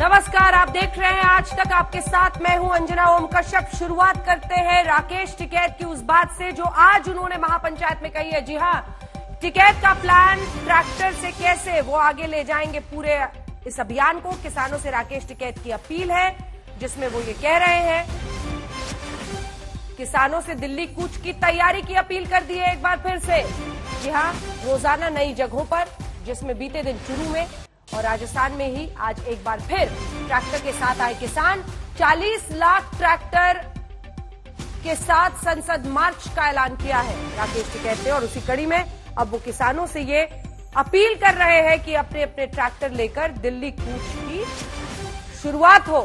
नमस्कार, आप देख रहे हैं आज तक आपके साथ मैं हूं अंजना ओम कश्यप। शुरुआत करते हैं राकेश टिकैत की उस बात से जो आज उन्होंने महापंचायत में कही है। जी हां, टिकैत का प्लान ट्रैक्टर से कैसे वो आगे ले जाएंगे पूरे इस अभियान को। किसानों से राकेश टिकैत की अपील है जिसमें वो ये कह रहे हैं, किसानों से दिल्ली कूच की तैयारी की अपील कर दी है एक बार फिर से। जी हां, रोजाना नई जगहों पर, जिसमें बीते दिन चुरू में और राजस्थान में ही आज एक बार फिर ट्रैक्टर के साथ आए किसान। 40 लाख ट्रैक्टर के साथ संसद मार्च का ऐलान किया है राकेश टिकैत ने, और उसी कड़ी में अब वो किसानों से ये अपील कर रहे हैं कि अपने अपने ट्रैक्टर लेकर दिल्ली कूच की शुरुआत हो।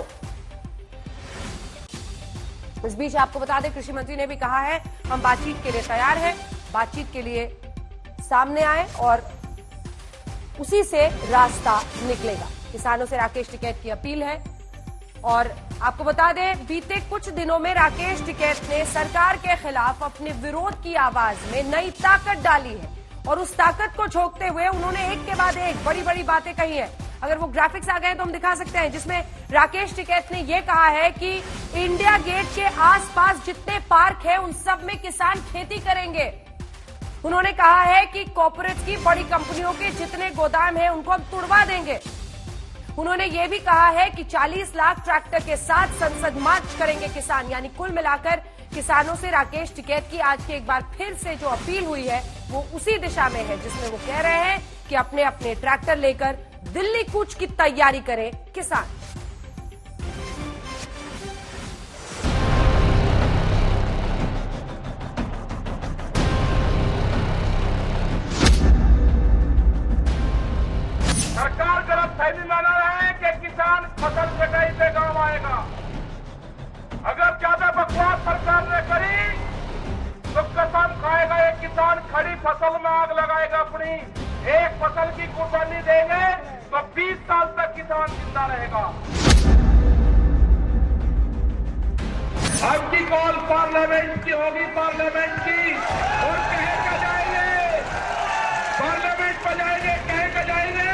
इस बीच आपको बता दें, कृषि मंत्री ने भी कहा है हम बातचीत के लिए तैयार हैं, बातचीत के लिए सामने आए और उसी से रास्ता निकलेगा। किसानों से राकेश टिकैत की अपील है। और आपको बता दें, बीते कुछ दिनों में राकेश टिकैत ने सरकार के खिलाफ अपने विरोध की आवाज में नई ताकत डाली है और उस ताकत को झोंकते हुए उन्होंने एक के बाद एक बड़ी बड़ी बातें कही है। अगर वो ग्राफिक्स आ गए तो हम दिखा सकते हैं, जिसमें राकेश टिकैत ने यह कहा है कि इंडिया गेट के आसपास जितने पार्क है उन सब में किसान खेती करेंगे। उन्होंने कहा है कि कॉर्पोरेट की बड़ी कंपनियों के जितने गोदाम हैं उनको हम तुड़वा देंगे। उन्होंने ये भी कहा है कि 40 लाख ट्रैक्टर के साथ संसद मार्च करेंगे किसान। यानी कुल मिलाकर किसानों से राकेश टिकैत की आज की एक बार फिर से जो अपील हुई है वो उसी दिशा में है, जिसमें वो कह रहे हैं कि अपने अपने ट्रैक्टर लेकर दिल्ली कूच की तैयारी करें किसान। सरकार गलतफहमी बना रहे हैं कि किसान फसल कटाई से गांव आएगा। अगर ज्यादा बकवास सरकार ने करी तो कसम खाएगा एक किसान खड़ी फसल में आग लगाएगा। अपनी एक फसल की कुर्बानी देंगे तो 20 साल तक किसान जिंदा रहेगा। अब की कॉल पार्लियामेंट की होगी, पार्लियामेंट की, और कहेगा जाएंगे, पार्लियामेंट पर जाएंगे, कहेगा जाएंगे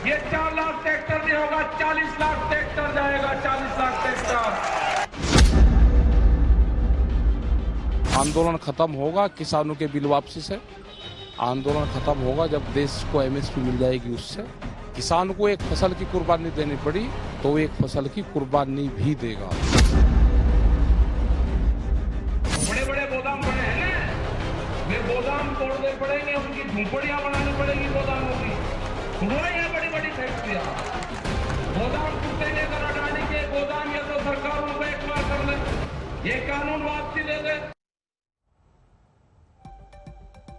ये 4 लाख ट्रैक्टर नहीं होगा, 40 लाख ट्रैक्टर जाएगा, 40 लाख ट्रैक्टर। आंदोलन खत्म होगा किसानों के बिल वापसी से। आंदोलन खत्म होगा जब देश को एमएसपी मिल जाएगी उससे। किसान को एक फसल की कुर्बानी देनी पड़ी तो वो एक फसल की कुर्बानी भी देगा। बड़े बड़े गोदाम बने हैं ना, वे गोदाम तोड़ने पड़ेंगे, उनकी झोपड़ियां बनानी पड़ेगी गोदामों की। हुआ है बड़ी बड़ी फैक्ट्रियां, गोदाम टूटेंगे कर अडानी के गोदाम, या तो सरकार उनको एक्वायर कर ले, ये कानून वापसी ले दे।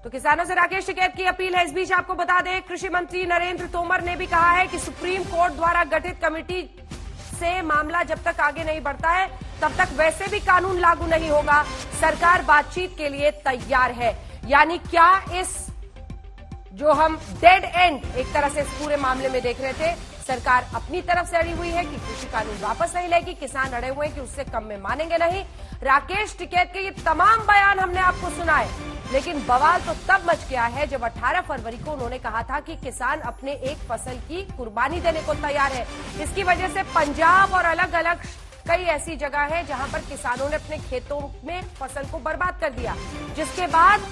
तो किसानों से राकेश टिकैत की अपील है। इस बीच आपको बता दें, कृषि मंत्री नरेंद्र तोमर ने भी कहा है कि सुप्रीम कोर्ट द्वारा गठित कमेटी से मामला जब तक आगे नहीं बढ़ता है तब तक वैसे भी कानून लागू नहीं होगा। सरकार बातचीत के लिए तैयार है। यानी क्या इस जो हम डेड एंड एक तरह से इस पूरे मामले में देख रहे थे, सरकार अपनी तरफ से अड़ी हुई है कि कृषि कानून वापस नहीं लेगी, किसान अड़े हुए हैं कि उससे कम में मानेंगे नहीं। राकेश टिकैत के ये तमाम बयान हमने आपको सुनाए, लेकिन बवाल तो तब मच गया है जब 18 फरवरी को उन्होंने कहा था कि किसान अपने एक फसल की कुर्बानी देने को तैयार है। इसकी वजह से पंजाब और अलग अलग कई ऐसी जगह है जहां पर किसानों ने अपने खेतों में फसल को बर्बाद कर दिया, जिसके बाद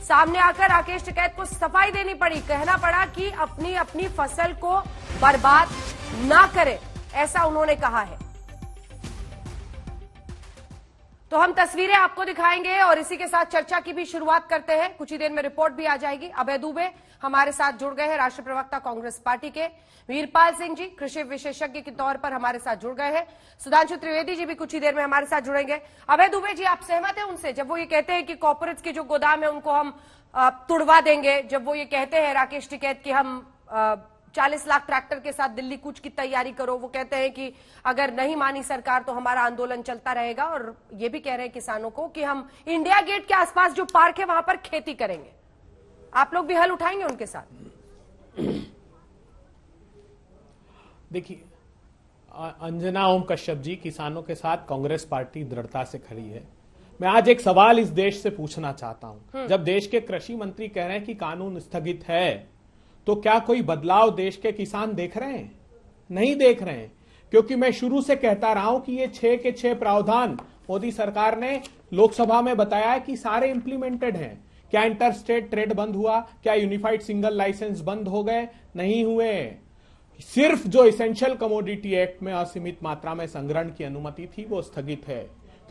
सामने आकर राकेश टिकैत को सफाई देनी पड़ी, कहना पड़ा कि अपनी अपनी फसल को बर्बाद ना करें, ऐसा उन्होंने कहा है। तो हम तस्वीरें आपको दिखाएंगे और इसी के साथ चर्चा की भी शुरुआत करते हैं। कुछ ही देर में रिपोर्ट भी आ जाएगी। अभय दुबे हमारे साथ जुड़ गए हैं, राष्ट्रीय प्रवक्ता कांग्रेस पार्टी के। वीरपाल सिंह जी कृषि विशेषज्ञ के तौर पर हमारे साथ जुड़ गए हैं। सुधांशु त्रिवेदी जी भी कुछ ही देर में हमारे साथ जुड़ेंगे। अभय दुबे जी, आप सहमत हैं उनसे जब वो ये कहते हैं कि कॉर्पोरेट्स के जो गोदाम है उनको हम तुड़वा देंगे, जब वो ये कहते हैं राकेश टिकैत की हम 40 लाख ट्रैक्टर के साथ दिल्ली कूच की तैयारी करो, वो कहते हैं कि अगर नहीं मानी सरकार तो हमारा आंदोलन चलता रहेगा, और ये भी कह रहे हैं किसानों को कि हम इंडिया गेट के आसपास जो पार्क है वहां पर खेती करेंगे। आप लोग भी हल उठाएंगे उनके साथ? देखिए, अंजना ओम कश्यप जी, किसानों के साथ कांग्रेस पार्टी दृढ़ता से खड़ी है। मैं आज एक सवाल इस देश से पूछना चाहता हूं। जब देश के कृषि मंत्री कह रहे हैं कि कानून स्थगित है, तो क्या कोई बदलाव देश के किसान देख रहे हैं? नहीं देख रहे हैं। क्योंकि मैं शुरू से कहता रहा हूं कि ये 6 के 6 प्रावधान मोदी सरकार ने लोकसभा में बताया कि सारे इंप्लीमेंटेड हैं। क्या इंटर स्टेट ट्रेड बंद हुआ? क्या यूनिफाइड सिंगल लाइसेंस बंद हो गए? नहीं हुए। सिर्फ जो इसेंशियल कमोडिटी एक्ट में असीमित मात्रा में संग्रहण की अनुमति थी वो स्थगित है,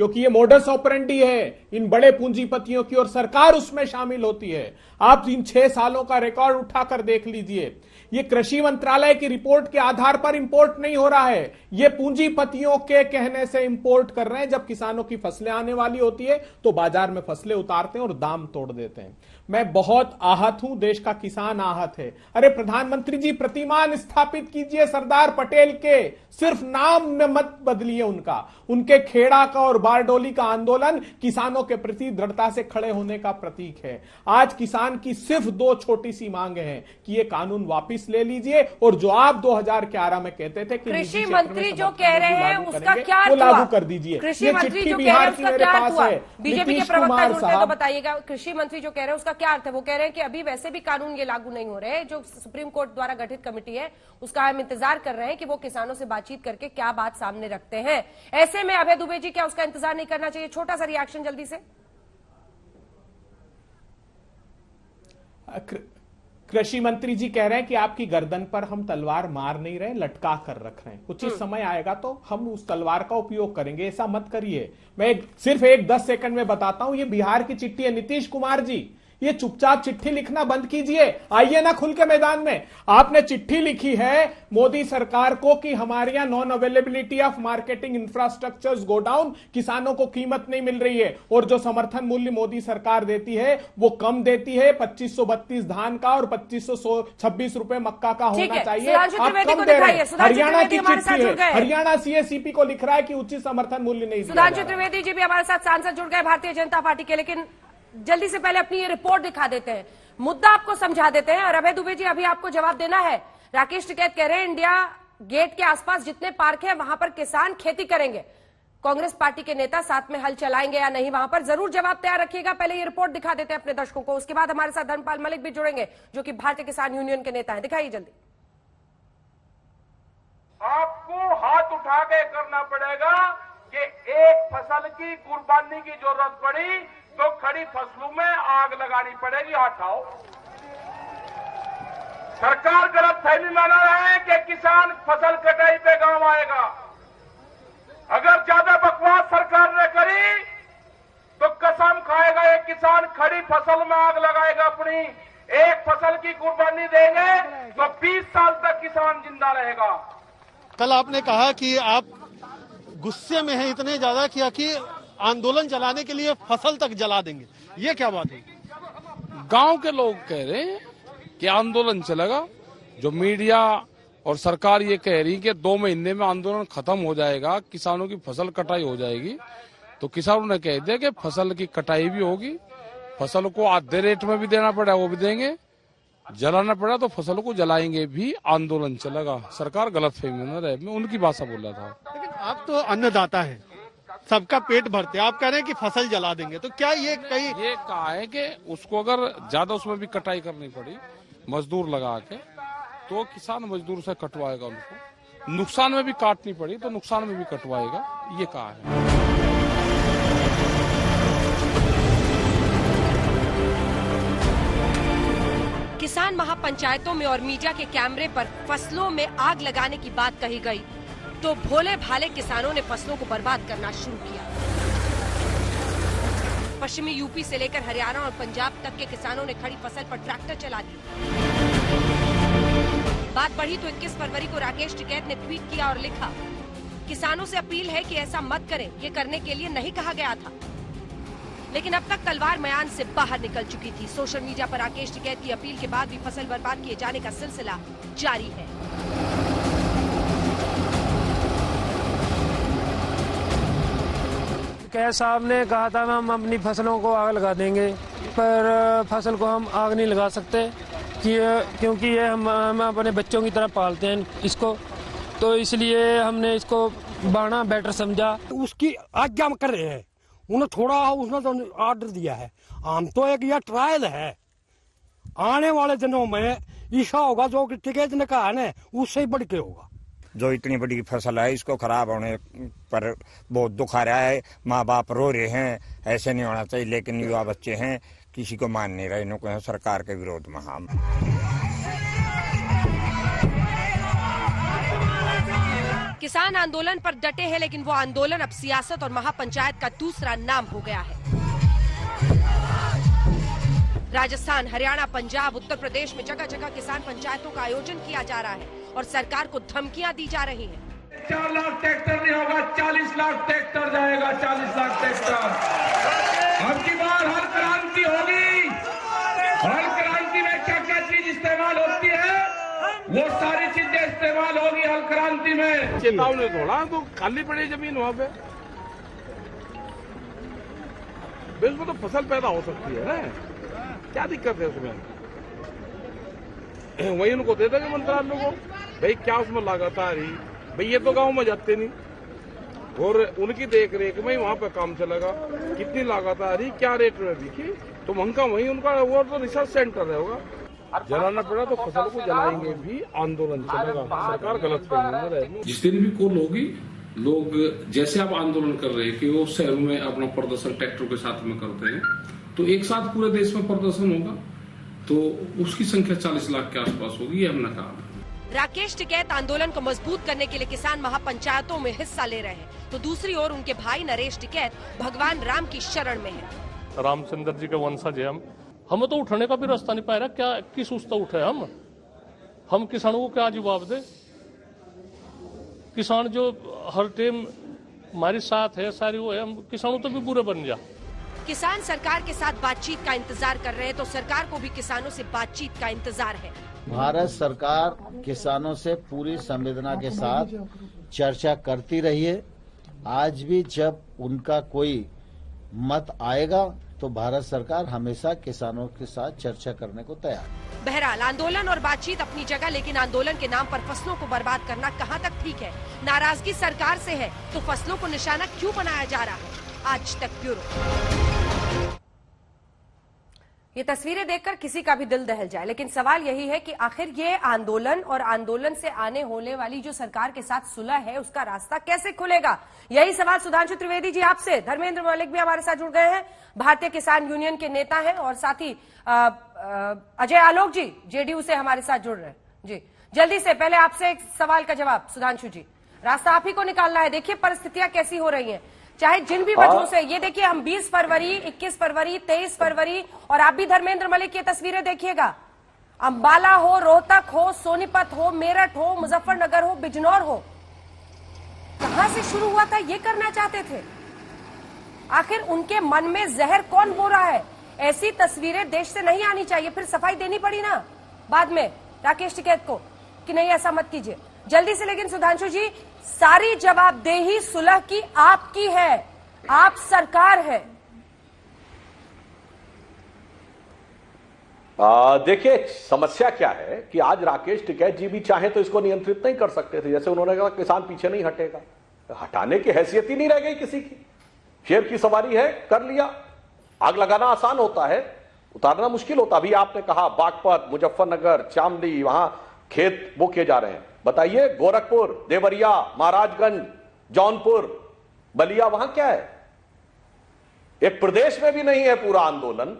क्योंकि ये मोडस ऑपरेंडी है इन बड़े पूंजीपतियों की और सरकार उसमें शामिल होती है। आप इन 6 सालों का रिकॉर्ड उठाकर देख लीजिए। ये कृषि मंत्रालय की रिपोर्ट के आधार पर इंपोर्ट नहीं हो रहा है, ये पूंजीपतियों के कहने से इंपोर्ट कर रहे हैं। जब किसानों की फसलें आने वाली होती है तो बाजार में फसलें उतारते हैं और दाम तोड़ देते हैं। मैं बहुत आहत हूं, देश का किसान आहत है। अरे प्रधानमंत्री जी, प्रतिमान स्थापित कीजिए सरदार पटेल के, सिर्फ नाम में मत बदलिए उनका। उनके खेड़ा का और बारडोली का आंदोलन किसानों के प्रति दृढ़ता से खड़े होने का प्रतीक है। आज किसान की सिर्फ 2 छोटी सी मांगे हैं कि ये कानून वापस ले लीजिए और जो आप 2011 में कहते थे कि कृषि मंत्री जो कह रहे हैं उसका क्या वो लागू कर दीजिए। कृषि मंत्री जो कह रहे हैं उसका क्या अर्थ हुआ? बीजेपी के प्रवक्ता जुड़ते हैं तो बताइएगा, कृषि मंत्री जो कह रहे हैं उसका क्या अर्थ है? वो कह रहे हैं कि अभी वैसे भी कानून ये लागू नहीं हो रहे हैं, जो सुप्रीम कोर्ट द्वारा गठित कमेटी है उसका हम इंतजार कर रहे हैं कि वो किसानों से बातचीत करके क्या बात सामने रखते हैं। ऐसे में अभय दुबे जी, क्या उसका इंतजार नहीं करना चाहिए? छोटा सा रिएक्शन जल्दी से। कृषि मंत्री जी कह रहे हैं कि आपकी गर्दन पर हम तलवार मार नहीं रहे, लटका कर रख रहे हैं। उचित समय आएगा तो हम उस तलवार का उपयोग करेंगे, ऐसा मत करिए। मैं सिर्फ 10 सेकंड में बताता हूं। ये बिहार की चिट्ठी है। नीतीश कुमार जी, ये चुपचाप चिट्ठी लिखना बंद कीजिए, आइए ना खुल के मैदान में। आपने चिट्ठी लिखी है मोदी सरकार को कि हमारे यहां non availability of marketing infrastructures go down, किसानों को कीमत नहीं मिल रही है और जो समर्थन मूल्य मोदी सरकार देती है वो कम देती है। 2532 धान का और 2526 रुपए मक्का का होना चाहिए। आप कम दे रहे हैं। हरियाणा की चिट्ठी है, हरियाणा सीएसीपी को लिख रहा है कि उचित समर्थन मूल्य नहीं। सुधांशु त्रिवेदी जी भी हमारे साथ सांसद जुड़ गए भारतीय जनता पार्टी के, लेकिन जल्दी से पहले अपनी ये रिपोर्ट दिखा देते हैं, मुद्दा आपको समझा देते हैं। और अभय दुबे जी, अभी आपको जवाब देना है। राकेश टिकैत कह रहे हैं इंडिया गेट के आसपास जितने पार्क हैं वहां पर किसान खेती करेंगे, कांग्रेस पार्टी के नेता साथ में हल चलाएंगे या नहीं, वहां पर जरूर जवाब तैयार रखिएगा। पहले ये रिपोर्ट दिखा देते हैं अपने दर्शकों को, उसके बाद हमारे साथ धर्मपाल मलिक भी जुड़ेंगे जो कि भारतीय किसान यूनियन के नेता है। दिखाइए जल्दी। आपको हाथ उठा के करना पड़ेगा कि एक फसल की कुर्बानी की जरूरत पड़ी तो खड़ी फसलों में आग लगानी पड़ेगी। हटाओ। सरकार गलतफहमी बना रहे हैं कि किसान फसल कटाई पे गांव आएगा। अगर ज्यादा बकवास सरकार ने करी तो कसम खाएगा एक किसान खड़ी फसल में आग लगाएगा अपनी। एक फसल की कुर्बानी देंगे तो 20 साल तक किसान जिंदा रहेगा। कल आपने कहा कि आप गुस्से में हैं इतने ज्यादा कि आंदोलन चलाने के लिए फसल तक जला देंगे, ये क्या बात है? गांव के लोग कह रहे हैं कि आंदोलन चलेगा। जो मीडिया और सरकार ये कह रही कि 2 महीने में आंदोलन खत्म हो जाएगा, किसानों की फसल कटाई हो जाएगी, तो किसानों ने कह दिया कि फसल की कटाई भी होगी, फसल को आधे रेट में भी देना पड़ा वो भी देंगे, जलाना पड़ा तो फसलों को जलाएंगे भी, आंदोलन चलेगा। सरकार गलतफहमी में रहे, मैं उनकी भाषा बोल रहा था। लेकिन आप तो अन्नदाता है, सबका पेट भरते हैं, आप कह रहे हैं कि फसल जला देंगे, तो क्या ये कहीं ये कहा है कि उसको अगर ज्यादा उसमें भी कटाई करनी पड़ी मजदूर लगा के तो किसान मजदूर से कटवाएगा, उनको नुकसान में भी काटनी पड़ी तो नुकसान में भी कटवाएगा, ये कहा है। किसान महापंचायतों में और मीडिया के कैमरे पर फसलों में आग लगाने की बात कही गई तो भोले भाले किसानों ने फसलों को बर्बाद करना शुरू किया। पश्चिमी यूपी से लेकर हरियाणा और पंजाब तक के किसानों ने खड़ी फसल पर ट्रैक्टर चला दिए। बात बढ़ी तो 21 फरवरी को राकेश टिकैत ने ट्वीट किया और लिखा, किसानों से अपील है कि ऐसा मत करें, ये करने के लिए नहीं कहा गया था। लेकिन अब तक तलवार म्यान से बाहर निकल चुकी थी। सोशल मीडिया पर राकेश टिकैत की अपील के बाद भी फसल बर्बाद किए जाने का सिलसिला जारी है। कैद साहब ने कहा था हम अपनी फसलों को आग लगा देंगे, पर फसल को हम आग नहीं लगा सकते क्योंकि ये हम अपने बच्चों की तरह पालते हैं इसको, तो इसलिए हमने इसको बाना बेटर समझा। उसकी आज्ञा में कर रहे हैं, उन्हें थोड़ा उसने तो ऑर्डर दिया है। हम तो एक यह ट्रायल है, आने वाले दिनों में ऐसा होगा जो टिकैत ने कहा है ना, उससे ही बढ़ के होगा। जो इतनी बड़ी फसल है इसको खराब होने पर बहुत दुख आ रहा है। माँ बाप रो रहे हैं, ऐसे नहीं होना चाहिए, लेकिन युवा बच्चे हैं किसी को मान नहीं रहे, इनको सरकार के विरोध में हम। किसान आंदोलन पर डटे हैं, लेकिन वो आंदोलन अब सियासत और महापंचायत का दूसरा नाम हो गया है। राजस्थान, हरियाणा, पंजाब, उत्तर प्रदेश में जगह जगह किसान पंचायतों का आयोजन किया जा रहा है और सरकार को धमकियां दी जा रही हैं। 4 लाख ट्रैक्टर नहीं होगा, 40 लाख ट्रैक्टर जाएगा, 40 लाख ट्रैक्टर। अब की बार हर क्रांति होगी। हर क्रांति में क्या क्या चीज इस्तेमाल होती है, वो सारी चीजें इस्तेमाल होगी हर क्रांति में। चेतावनी थोड़ा तो खाली पड़ी जमीन वहाँ पे, उसमें तो फसल पैदा हो सकती है ना, क्या दिक्कत है उसमें? वही उनको दे देंगे मंत्रालय को, भाई क्या उसमें लागत आ रही, भाई ये तो गांव में जाते नहीं, और उनकी देख रेख में वहाँ पे काम चलेगा, कितनी लागत आ रही, क्या रेट में बिकी, तो वहाँ वही उनका वो तो रिसर्च सेंटर होगा। जलाना पड़ा तो फसल को जलाएंगे भी, आंदोलन चलेगा, सरकार गलत करेगी। जिस दिन भी कॉल होगी, लोग जैसे आप आंदोलन कर रहे हैं कि वो शहरों में अपना प्रदर्शन ट्रैक्टर के साथ में करते हैं, तो एक साथ पूरे देश में प्रदर्शन होगा तो उसकी संख्या 40 लाख के आसपास होगी, ये हमने कहा। राकेश टिकैत आंदोलन को मजबूत करने के लिए किसान महापंचायतों में हिस्सा ले रहे हैं, तो दूसरी ओर उनके भाई नरेश टिकैत भगवान राम की शरण में है। रामचंद्र जी के वंशज है हम तो उठने का भी रास्ता नहीं पा रहा, क्या किस उस उठे हम किसानों को क्या जवाब दे? किसान जो हर टाइम हमारे साथ है सारी वो है, हम किसानों तो भी बुरे बन जा। किसान सरकार के साथ बातचीत का इंतजार कर रहे हैं, तो सरकार को भी किसानों से बातचीत का इंतजार है। भारत सरकार किसानों से पूरी संवेदना के साथ चर्चा करती रही है। आज भी जब उनका कोई मत आएगा तो भारत सरकार हमेशा किसानों के साथ चर्चा करने को तैयार है। बहरहाल आंदोलन और बातचीत अपनी जगह, लेकिन आंदोलन के नाम पर फसलों को बर्बाद करना कहां तक ठीक है? नाराजगी सरकार से है तो फसलों को निशाना क्यों बनाया जा रहा है? आज तक ब्यूरो। ये तस्वीरें देखकर किसी का भी दिल दहल जाए, लेकिन सवाल यही है कि आखिर ये आंदोलन और आंदोलन से आने होने वाली जो सरकार के साथ सुलह है, उसका रास्ता कैसे खुलेगा? यही सवाल सुधांशु त्रिवेदी जी आपसे, धर्मेंद्र मौलिक भी हमारे साथ जुड़ गए हैं, भारतीय किसान यूनियन के नेता हैं, और साथ ही अजय आलोक जी जेडीयू से हमारे साथ जुड़ रहे हैं। जी जल्दी से पहले आपसे एक सवाल का जवाब सुधांशु जी, रास्ता आप ही को निकालना है। देखिए परिस्थितियां कैसी हो रही हैं, चाहे जिन भी वजहों से, ये देखिए हम 20 फरवरी, 21 फरवरी, 23 फरवरी, और आप भी धर्मेंद्र मलिक की तस्वीरें देखिएगा, अंबाला हो, रोहतक हो, सोनीपत हो, मेरठ हो, मुजफ्फरनगर हो, बिजनौर हो, कहां से शुरू हुआ था? ये करना चाहते थे। आखिर उनके मन में जहर कौन बो रहा है? ऐसी तस्वीरें देश से नहीं आनी चाहिए। फिर सफाई देनी पड़ी ना बाद में राकेश टिकैत को कि नहीं ऐसा मत कीजिए जल्दी से। लेकिन सुधांशु जी, सारी जवाबदेही सुलह की आपकी है, आप सरकार है। देखिए समस्या क्या है कि आज राकेश टिकैत जी भी चाहे तो इसको नियंत्रित नहीं कर सकते थे। जैसे उन्होंने कहा किसान पीछे नहीं हटेगा, हटाने की हैसियत ही नहीं रह गई किसी की। शेर की सवारी है, कर लिया। आग लगाना आसान होता है, उतारना मुश्किल होता। अभी आपने कहा बागपत, मुजफ्फरनगर, शामली, वहां खेत वो किए जा रहे हैं। बताइए गोरखपुर, देवरिया, महाराजगंज, जौनपुर, बलिया, वहां क्या है? एक प्रदेश में भी नहीं है पूरा आंदोलन,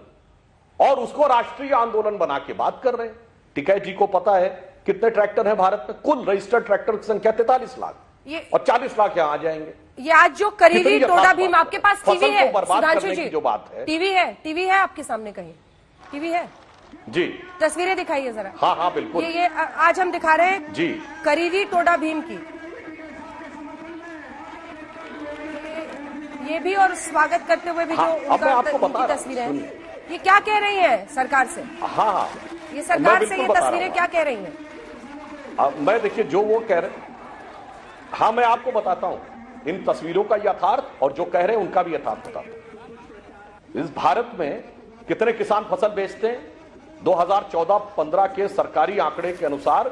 और उसको राष्ट्रीय आंदोलन बना के बात कर रहे हैं। टिकैत जी को पता है कितने ट्रैक्टर हैं भारत में? कुल रजिस्टर्ड ट्रैक्टर की संख्या 43 लाख, और 40 लाख यहां आ जाएंगे। ये आज जो करीबी टोडा भीम, आपके पास टीवी है सुधांशु जी? जो बात है, टीवी है आपके सामने, कहीं टीवी है जी? तस्वीरें दिखाइए जरा। हाँ हाँ बिल्कुल। ये आज हम दिखा रहे हैं जी करीबी टोडा भीम की, ये भी, और स्वागत करते हुए भी जो उनकी तस्वीरें हैं। ये क्या कह रही है सरकार से? हाँ, ये सरकार से ये तस्वीरें क्या कह रही हैं? मैं देखिए जो वो कह रहे, हाँ मैं आपको बताता हूं इन तस्वीरों का यथार्थ, और जो कह रहे हैं उनका भी यथार्थ बताता हूं। इस भारत में कितने किसान फसल बेचते हैं? 2014-15 के सरकारी आंकड़े के अनुसार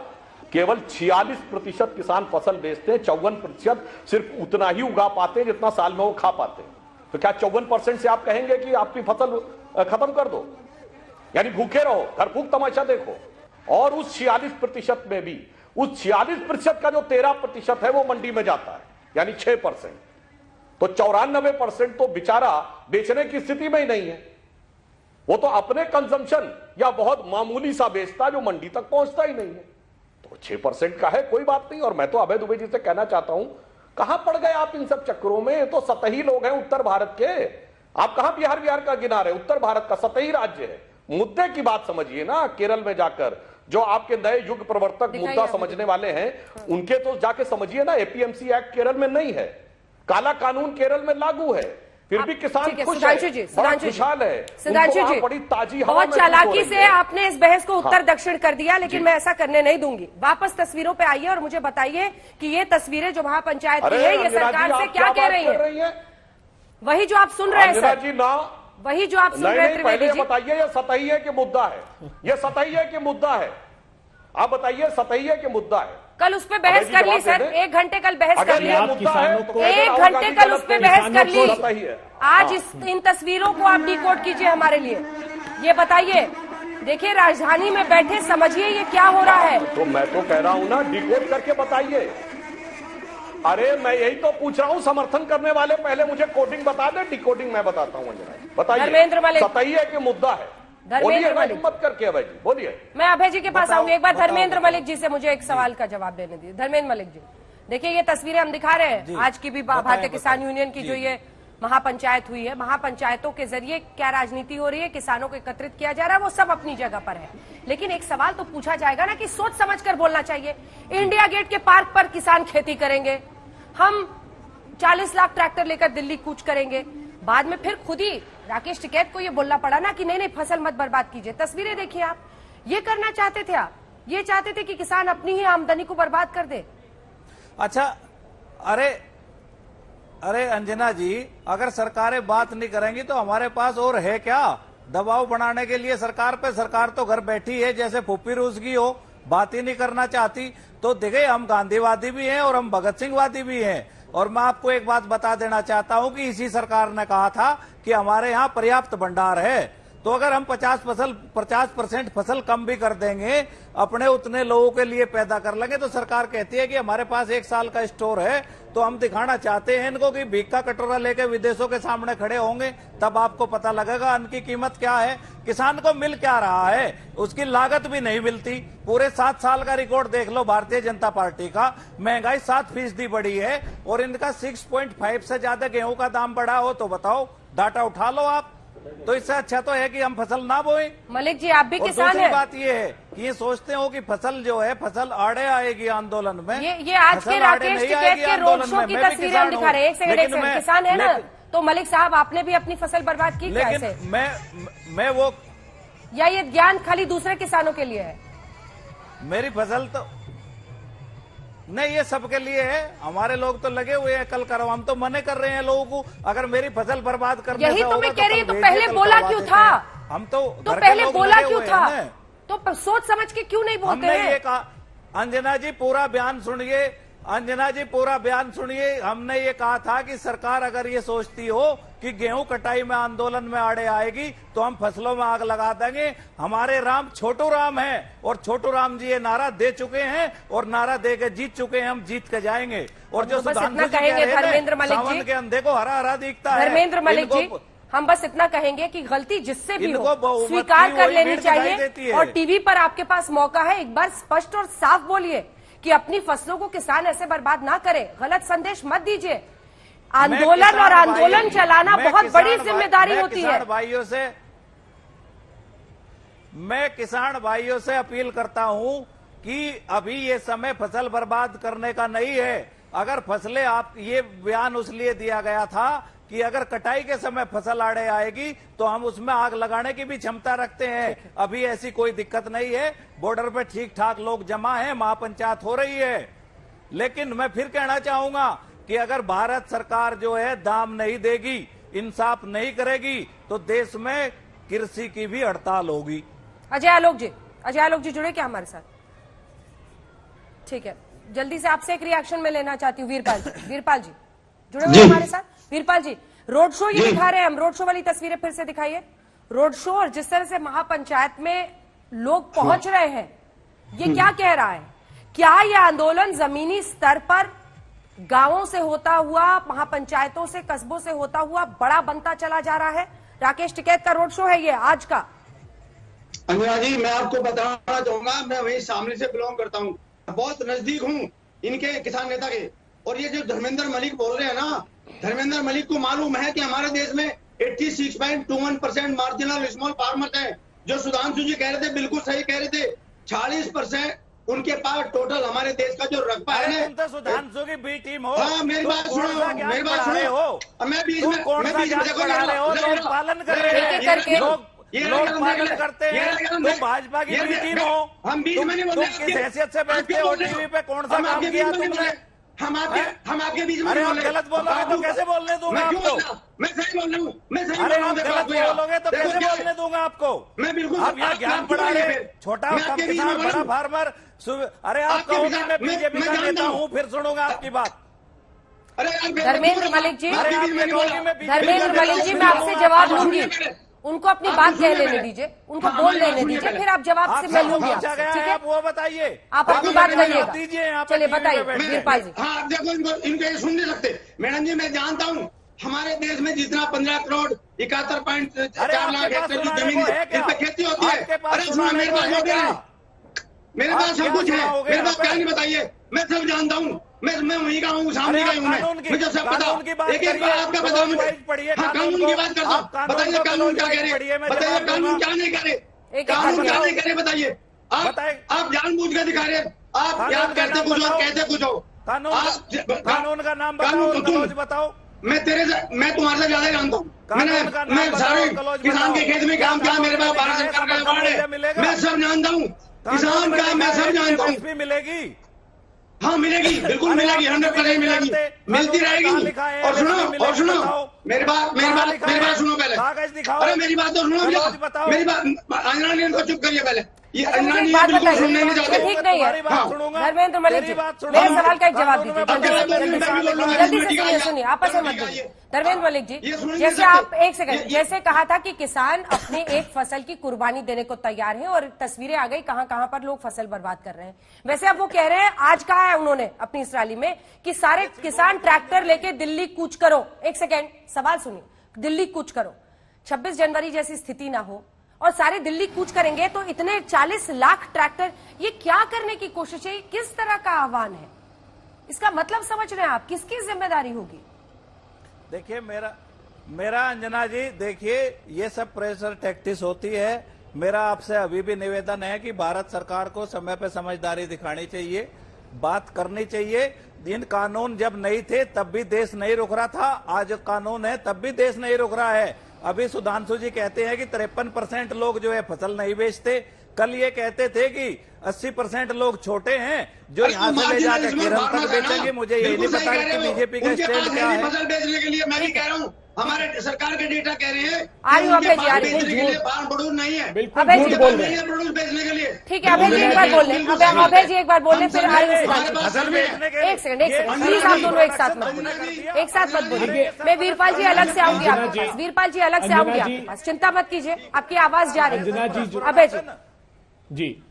केवल 46% किसान फसल बेचते हैं, 54% सिर्फ उतना ही उगा पाते हैं जितना साल में वो खा पाते हैं। तो क्या 54% से आप कहेंगे कि आपकी फसल खत्म कर दो? यानी भूखे रहो, घर भूख तमाशा देखो। और उस 46% में भी उस 46% का जो 13% है वो मंडी में जाता है, यानी 6%। तो 94% तो बेचारा बेचने की स्थिति में ही नहीं है, वो तो अपने कंजम्पशन या बहुत मामूली सा बेचता जो मंडी तक पहुंचता ही नहीं है। तो 6% का है, कोई बात नहीं। और मैं तो अभय दुबे जी से कहना चाहता हूं, कहां पड़ गए आप इन सब चक्करों में? ये तो सतही लोग हैं उत्तर भारत के, आप कहां बिहार का गिना रहे? उत्तर भारत का सतही राज्य है। मुद्दे की बात समझिए ना। केरल में जाकर जो आपके नए युग प्रवर्तक मुद्दा समझने वाले हैं, उनके तो जाके समझिए ना। एपीएमसी एक्ट केरल में नहीं है, काला कानून केरल में लागू है, फिर भी किसान खुश है, बड़ा खुशहाल है। सुधांशु जी, बड़ी ताजी हवा बहुत चालाकी से आपने इस बहस को उत्तर दक्षिण कर दिया, लेकिन मैं ऐसा करने नहीं दूंगी। वापस तस्वीरों पे आइए और मुझे बताइए कि ये तस्वीरें जो महापंचायत की है, ये सरकार से क्या कह रही है? वही जो आप सुन रहे हैं सर, वही जो आप सुन रहे हैं। पहले बताइए ये सतही है कि मुद्दा है? ये सतही है कि मुद्दा है? आप बताइए, सतही है कि मुद्दा है? कल उस पर बहस कर ली सर, 1 घंटे कल बहस कर ली, 1 1 घंटे कल उस पर बहस कर ली। आज इन तस्वीरों को आप डिकोड कीजिए हमारे लिए, ये बताइए। देखिए, राजधानी में बैठे समझिए ये क्या हो रहा है। तो मैं तो कह रहा हूं ना, डिकोड करके बताइए। अरे मैं यही तो पूछ रहा हूं, समर्थन करने वाले पहले मुझे कोडिंग बता दे, डिकोडिंग मैं बताता हूं। बताइए, धर्मेंद्र मलिक, सतही है कि मुद्दा है? धर्मेंद्र मलिक, मत करके अभय जी बोलिए। मैं अभय जी के पास आऊंगी। एक बार धर्मेंद्र मलिक जी से मुझे एक सवाल का जवाब देने दीजिए। धर्मेंद्र मलिक जी, देखिए ये तस्वीरें हम दिखा रहे हैं आज की भी भारतीय किसान यूनियन की, जो ये महापंचायत हुई है। महापंचायतों के जरिए क्या राजनीति हो रही है, किसानों को एकत्रित किया जा रहा है, वो सब अपनी जगह पर है। लेकिन एक सवाल तो पूछा जाएगा ना कि सोच समझकर बोलना चाहिए। इंडिया गेट के पार्क पर किसान खेती करेंगे, हम 40 लाख ट्रैक्टर लेकर दिल्ली कूच करेंगे, बाद में फिर खुद ही राकेश टिकैत को ये बोलना पड़ा ना कि नहीं फसल मत बर्बाद कीजिए। तस्वीरें देखिए आप, ये करना चाहते थे आप? ये चाहते थे कि किसान अपनी ही आमदनी को बर्बाद कर दे? अच्छा, अरे अंजना जी, अगर सरकारें बात नहीं करेंगी तो हमारे पास और है क्या दबाव बनाने के लिए सरकार पे? सरकार तो घर बैठी है जैसे फुप्पी रूस की हो, बात ही नहीं करना चाहती। तो देखिए, हम गांधीवादी भी हैं और हम भगत सिंहवादी भी हैं। और मैं आपको एक बात बता देना चाहता हूं कि इसी सरकार ने कहा था कि हमारे यहाँ पर्याप्त भंडार है। तो अगर हम 50% फसल कम भी कर देंगे, अपने उतने लोगों के लिए पैदा कर लेंगे, तो सरकार कहती है कि हमारे पास 1 साल का स्टोर है। तो हम दिखाना चाहते हैं इनको कि भीख का कटोरा लेके विदेशों के सामने खड़े होंगे, तब आपको पता लगेगा अन्न की कीमत क्या है, किसान को मिल क्या रहा है। उसकी लागत भी नहीं मिलती। पूरे 7 साल का रिकॉर्ड देख लो भारतीय जनता पार्टी का, महंगाई 7% बढ़ी है और इनका 6.5 से ज्यादा गेहूं का दाम बढ़ा हो तो बताओ, डाटा उठा लो आप। तो इससे अच्छा तो है कि हम फसल ना बोएं। मलिक जी, आप भी किसान हैं। बात ये है कि ये सोचते हो कि फसल जो है, फसल आड़े आएगी आंदोलन में। ये आज के राकेश टिकैत के रोड शो की तस्वीरें हम दिखा रहे हैं। एक सेकंड, किसान है ना, तो मलिक साहब आपने भी अपनी फसल बर्बाद की क्या? लेकिन मैं वो, या ये ज्ञान खाली दूसरे किसानों के लिए है? मेरी फसल तो नहीं, ये सबके लिए है। हमारे लोग तो लगे हुए हैं कल करो, हम तो मने कर रहे हैं लोगों को। अगर मेरी फसल बर्बाद करने यही तो मैं कह रही हूँ, तो पहले बोला क्यों था? हम तो पहले बोला क्यों था? तो सोच समझ के क्यों नहीं बोलते हैं? ये कहा, अंजना जी पूरा बयान सुनिए, अंजना जी पूरा बयान सुनिए। हमने ये कहा था कि सरकार अगर ये सोचती हो कि गेहूं कटाई में आंदोलन में आड़े आएगी तो हम फसलों में आग लगा देंगे। हमारे राम छोटू राम है और छोटू राम जी ये नारा दे चुके हैं और नारा दे के जीत चुके हैं, हम जीत के जाएंगे। और जो इतना कहेंगे धर्मेंद्र मलिक जी, के अंधे को हरा हरा दिखता है। धर्मेंद्र मलिक जी, हम बस इतना कहेंगे कि गलती जिससे भी हो स्वीकार कर लेनी चाहिए। और टीवी पर आपके पास मौका है, एक बार स्पष्ट और साफ बोलिए कि अपनी फसलों को किसान ऐसे बर्बाद ना करे, गलत संदेश मत दीजिए। आंदोलन और आंदोलन चलाना बहुत बड़ी जिम्मेदारी होती है। मैं किसान भाइयों से अपील करता हूं कि अभी ये समय फसल बर्बाद करने का नहीं है। अगर फसलें, आप ये बयान उसलिए दिया गया था कि अगर कटाई के समय फसल आड़े आएगी तो हम उसमें आग लगाने की भी क्षमता रखते हैं। अभी ऐसी कोई दिक्कत नहीं है, बॉर्डर पे ठीक ठाक लोग जमा हैं, महापंचायत हो रही है। लेकिन मैं फिर कहना चाहूंगा कि अगर भारत सरकार जो है दाम नहीं देगी, इंसाफ नहीं करेगी, तो देश में कृषि की भी हड़ताल होगी। अजय आलोक जी जुड़े क्या हमारे साथ? ठीक है, जल्दी से आपसे एक रिएक्शन में लेना चाहती हूँ। वीरपाल जी जुड़े हुए हमारे साथ। वीरपाल जी, रोड शो ये दिखा रहे हैं हम, रोड शो वाली तस्वीरें फिर से दिखाइए। रोड शो और जिस तरह से महापंचायत में लोग पहुंच रहे हैं, ये क्या कह रहा है क्या यह आंदोलन जमीनी स्तर पर गांवों से होता हुआ, महापंचायतों से, कस्बों से होता हुआ बड़ा बनता चला जा रहा है? राकेश टिकैत का रोड शो है ये आज का। अंजना जी, मैं आपको बताना चाहूंगा, मैं वही शामली से बिलोंग करता हूँ, बहुत नजदीक हूँ इनके किसान नेता के। और ये जो धर्मेंद्र मलिक बोल रहे हैं ना, धर्मेंद्र मलिक को मालूम है कि हमारे देश में 86.21% मार्जिनल स्मॉल फार्मर हैं। जो सुधांशु जी कह रहे थे बिल्कुल सही कह रहे थे, 40% उनके पास टोटल हमारे देश का जो रकबा है ना। तो सुधांशु की बी टीम हो। हाँ, मेरी बात सुनो, मेरी बात सुनो। मैं बीच में पढ़ा रहे हो, लोग पालन कर रहे हैं, लोग पालन करते हैं। तुम भाजपा की बी टीम हो, हम बीच में नहीं बोल रहे। तुम किस हैसियत से बैठते हो टीवी पे? कौन सा काम किया तुमने? हम आपके बीच में अरे आप गलत बोलोगे तो कैसे बोलने दूंगा आपको? मैं सही बोल रहा हूँ, मैं सही अरे आप गलत बोलोगे तो कैसे बोलने दूंगा आपको? मैं बिल्कुल आप यहाँ ज्ञान पढ़ा रहे, छोटा कम किसान बड़ा फार्मर। अरे आप कहोगे मैं बीजेपी का नेता हूँ, फिर सुनूंगा आपकी बात। धर्मेंद्र मलिक जी, धर्मेंद्र मलिक जी, मैं आपसे जवाब लूंगी, उनको अपनी बात कह लेने दीजिए, उनको बोल लेने दीजिए, फिर आप जवाब से मैं लूंगी, ठीक है? आप वो बताइए, आप अपनी बात कहिएगा। दीजिए, चलिए बताइए वीरपाल जी। हाँ, आप देखो इनको ये सुन नहीं सकते। मैडम जी, मैं जानता हूँ हमारे देश में जितना 15 करोड़ 71.4 लाख हेक्टेयर की जमीन है, इन पे खेती होती है। अरे सुनो, मेरे पास मेरे पास सब कुछ है, मेरे पास क्या नहीं बताइए, मैं सब जानता हूँ। मैं वहीं का हूँ, सामने का हूँ, मुझे सब पता। एक बार आपका बताओ मुझे। हाँ, कानून की बात करता हूँ, बताइए कानून क्या कह रहे, बताइए कानून क्या नहीं करे, कानून क्या नहीं करे, बताइए। आप जानबूझ कर दिखा रहे, आप याद करते कुछ हो, कहते कुछ हो। कानून का नाम बताओ। मैं तुम्हारे से ज्यादा जानता हूँ। मैं सारे किसान के खेत में काम किया, मेरे पास भारत सरकार का अवार्ड है, मैं सब जानता हूँ किसान का, मैं सब जानता हूँ। मिलेगी, हाँ मिलेगी, बिल्कुल मिलेगी, 100% मिलेगी, मिलती रहेगी। और सुनो मेरी बात सुनो पहले। अरे मेरी बात तो सुनो, मेरी बात अंजना जी को चुप करिए पहले। ये अंजना जी बिल्कुल सुनने नहीं चाहते। ठीक नहीं है धर्मेंद्र मलिक जी, मेरे सवाल का एक जवाब दीजिए, जल्दी से सुनिए, आपस में मत बोलिए। धर्मेंद्र मलिक जी, जैसे आप एक सेकंड, जैसे कहा था कि किसान अपने एक फसल की कुर्बानी देने को तैयार हैं और तस्वीरें आ गई कहां पर लोग फसल बर्बाद कर रहे हैं। वैसे अब वो कह रहे हैं, आज कहा है उन्होंने अपनी इस रैली में कि सारे किसान ट्रैक्टर लेके दिल्ली कूच करो। एक सेकंड, सवाल सुनिए, दिल्ली कूच करो, 26 जनवरी जैसी स्थिति ना हो और सारे दिल्ली कूच करेंगे तो इतने 40 लाख ट्रैक्टर, ये क्या करने की कोशिश है? किस तरह का आह्वान है? इसका मतलब समझ रहे हैं आप, किसकी जिम्मेदारी होगी? देखिए मेरा अंजना जी, देखिए ये सब प्रेशर टैक्टिस होती है। मेरा आपसे अभी भी निवेदन है कि भारत सरकार को समय पे समझदारी दिखानी चाहिए, बात करनी चाहिए। इन कानून जब नहीं थे तब भी देश नहीं रुक रहा था, आज कानून है तब भी देश नहीं रुक रहा है। अभी सुधांशु जी कहते हैं कि 53% लोग जो है फसल नहीं बेचते, कल ये कहते थे कि 80% लोग छोटे हैं जो यहाँ से ले जाकर केरल तक बेचेंगे। मुझे यही नहीं पता कि बीजेपी का स्टैंड क्या है। फसल बेचने के लिए मैं भी कह रहा हूँ, हमारे सरकार के डेटा कह रहे हैं फार्म प्रोड्यूस नहीं है, प्रोड्यूस बेचने के लिए। ठीक है, अभय जी एक बार बोल लें, अभय जी एक बार बोल लें, फिर एक सेकंड, प्लीज आप दोनों एक साथ मत बोलिए। मैं वीरपाल जी अलग से आऊंगी आपके पास, वीरपाल जी अलग से आऊंगी आपके पास, चिंता मत कीजिए, आपकी आवाज जा रही है। अभय जी,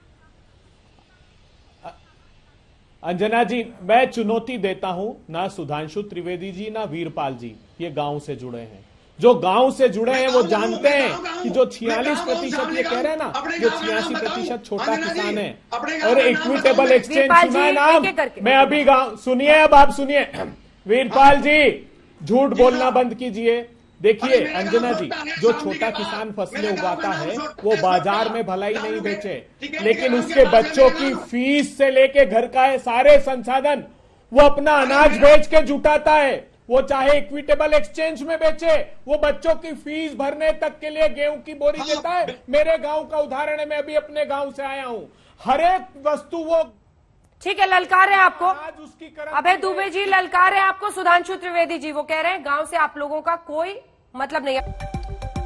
अंजना जी, मैं चुनौती देता हूं, ना सुधांशु त्रिवेदी जी ना वीरपाल जी ये गांव से जुड़े हैं। जो गांव से जुड़े हैं वो जानते हैं कि जो 46% ये कह रहे हैं ना, जो 86% छोटा किसान है और इक्विटेबल एक्सचेंज सुना है नाम। मैं अभी गांव, सुनिए, अब आप सुनिए वीरपाल जी, झूठ बोलना बंद कीजिए। देखिए अंजना जी, जो छोटा किसान फसलें उगाता है वो बाजार में भलाई नहीं बेचे, लेकिन उसके बच्चों की फीस से लेके घर का है सारे संसाधन वो अपना अनाज बेच के जुटाता है। वो चाहे इक्विटेबल एक्सचेंज में बेचे, वो बच्चों की फीस भरने तक के लिए गेहूं की बोरी देता है। मेरे गांव का उदाहरण है, मैं अभी अपने गांव से आया हूं, हर एक वस्तु वो। ठीक है, ललकार है आपको अभय दुबे जी, ललकार है आपको सुधांशु त्रिवेदी जी, वो कह रहे हैं गांव से आप लोगों का कोई मतलब नहीं है।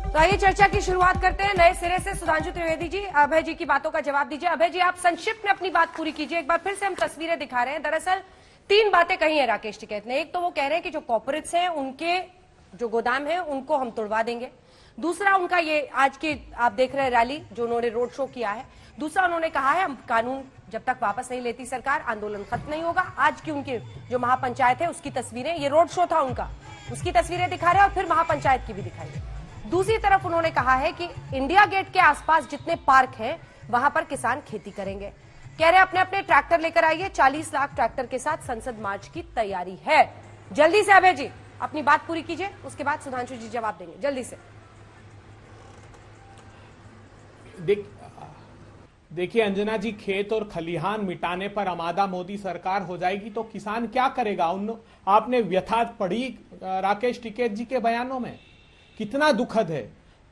तो आइए चर्चा की शुरुआत करते हैं नए सिरे से। सुधांशु त्रिवेदी जी, अभय जी की बातों का जवाब दीजिए। अभय जी, आप संक्षिप्त में अपनी बात पूरी कीजिए। एक बार फिर से हम तस्वीरें दिखा रहे हैं। दरअसल 3 बातें कही है राकेश टिकैत ने। एक तो वो कह रहे हैं कि जो कॉर्पोरेट्स हैं उनके जो गोदाम है उनको हम तोड़वा देंगे। दूसरा उनका ये आज की आप देख रहे हैं रैली जो उन्होंने रोड शो किया है। दूसरा उन्होंने कहा है हम कानून जब तक वापस नहीं लेती सरकार, आंदोलन खत्म नहीं होगा। आज की उनकी जो महापंचायत है उसकी तस्वीरें, ये रोड शो था उनका, उसकी तस्वीरें दिखा रहे हैं और फिर महापंचायत की भी दिखाई है। दूसरी तरफ उन्होंने कहा है कि इंडिया गेट के आसपास जितने पार्क हैं वहां पर किसान खेती करेंगे। कह रहे अपने अपने ट्रैक्टर लेकर आइए, 40 लाख ट्रैक्टर के साथ संसद मार्च की तैयारी है। जल्दी से अभय जी अपनी बात पूरी कीजिए, उसके बाद सुधांशु जी जवाब देंगे, जल्दी से। देखिए अंजना जी, खेत और खलिहान मिटाने पर आमादा मोदी सरकार हो जाएगी तो किसान क्या करेगा? आपने व्यथा पढ़ी राकेश टिकैत जी के बयानों में, कितना दुखद है।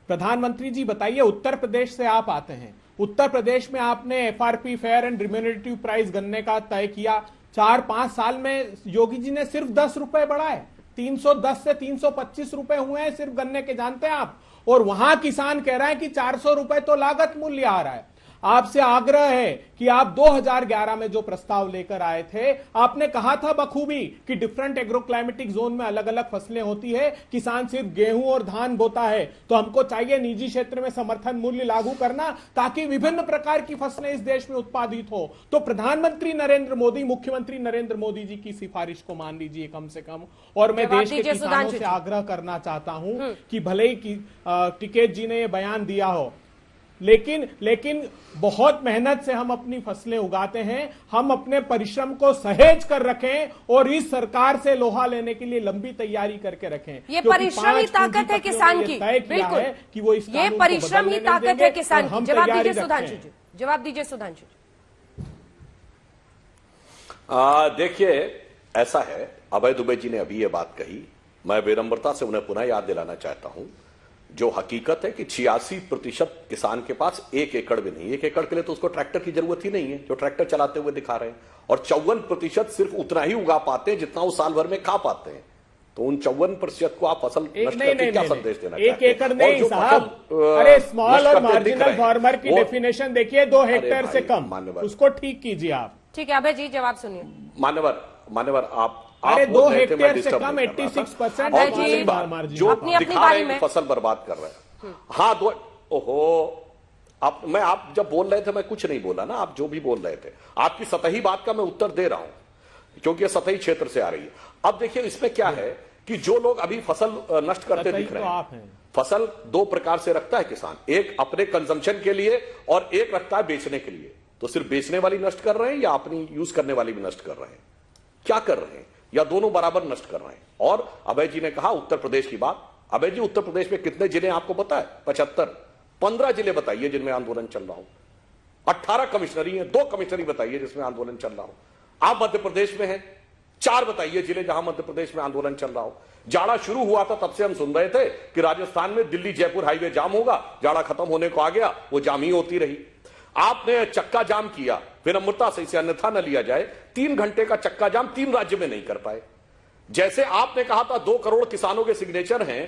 प्रधानमंत्री जी बताइए, उत्तर प्रदेश से आप आते हैं, उत्तर प्रदेश में आपने FRP fair and remunerative price गन्ने का तय किया। 4-5 साल में योगी जी ने सिर्फ 10 रुपए बढ़ाए, 310 से 325 रुपए हुए हैं सिर्फ गन्ने के, जानते हैं आप। और वहां किसान कह रहा है कि 400 रुपए तो लागत मूल्य आ रहा है। आपसे आग्रह है कि आप 2011 में जो प्रस्ताव लेकर आए थे, आपने कहा था बखूबी कि डिफरेंट एग्रोक्लाइमेटिक जोन में अलग अलग फसलें होती है, किसान सिर्फ गेहूं और धान बोता है, तो हमको चाहिए निजी क्षेत्र में समर्थन मूल्य लागू करना ताकि विभिन्न प्रकार की फसलें इस देश में उत्पादित हो। तो प्रधानमंत्री नरेंद्र मोदी, मुख्यमंत्री नरेंद्र मोदी जी की सिफारिश को मान लीजिए कम से कम। और मैं देश के किसानों से आग्रह करना चाहता हूं कि भले ही टिकैत जी ने यह बयान दिया हो, लेकिन बहुत मेहनत से हम अपनी फसलें उगाते हैं, हम अपने परिश्रम को सहेज कर रखें और इस सरकार से लोहा लेने के लिए लंबी तैयारी करके रखें। ये परिश्रम ही ताकत है किसान की, बिल्कुल कि वो इस ये परिश्रम ही ताकत है किसान की। जवाब दीजिए सुधांशु जी, जवाब दीजिए सुधांशु जी। देखिए ऐसा है, अभय दुबे जी ने अभी ये बात कही, मैं विनम्रता से उन्हें पुनः याद दिलाना चाहता हूं। जो हकीकत है कि 86% किसान के पास 1 एकड़ भी नहीं, 1 एकड़ के लिए तो उसको ट्रैक्टर की जरूरत ही नहीं है जो ट्रैक्टर चलाते हुए दिखा रहे हैं, और 54% सिर्फ उतना ही उगा पाते हैं जितना वो साल भर में खा पाते हैं। तो उन 54% को आप फसल नष्ट करके क्या संदेश देना चाहते हैं? 1 एकड़ नहीं साहब, अरे स्मॉल और मार्जिनल फार्मर की डेफिनेशन देखिए, 2 हेक्टेयर से कम, उसको ठीक कीजिए आप। ठीक है अभय जी, जवाब सुनिए। मान्यवर आप अरे 2 हेक्टेयर से कम 86% जो दिखा रहे हैं फसल बर्बाद कर रहे हैं। हाँ आप जब बोल रहे थे मैं कुछ नहीं बोला ना, आप जो भी बोल रहे थे आपकी सतही बात का मैं उत्तर दे रहा हूं क्योंकि ये सतही क्षेत्र से आ रही है। अब देखिए इसमें क्या है कि जो लोग अभी फसल नष्ट करते दिख रहे हैं, फसल 2 प्रकार से रखता है किसान, एक अपने कंजम्पशन के लिए और एक रखता है बेचने के लिए। तो सिर्फ बेचने वाली नष्ट कर रहे हैं या अपनी यूज करने वाली भी नष्ट कर रहे हैं? क्या कर रहे हैं? या दोनों बराबर नष्ट कर रहे हैं? और अभय जी ने कहा उत्तर प्रदेश की बात। अभय जी उत्तर प्रदेश में कितने जिले आपको पता है? 75। 15 जिले बताइए जिनमें आंदोलन चल रहा हो। 18 कमिश्नरी है, 2 कमिश्नरी बताइए जिसमें आंदोलन चल रहा हो। आप मध्य प्रदेश में हैं, 4 बताइए जिले जहां मध्य प्रदेश में आंदोलन चल रहा हो। जाड़ा शुरू हुआ था तब से हम सुन रहे थे कि राजस्थान में दिल्ली जयपुर हाईवे जाम होगा, जाड़ा खत्म होने को आ गया, वो जाम ही होती रही। आपने चक्का जाम किया, विनम्रता से इसे अन्यथा न लिया जाए, 3 घंटे का चक्का जाम 3 राज्य में नहीं कर पाए। जैसे आपने कहा था 2 करोड़ किसानों के सिग्नेचर हैं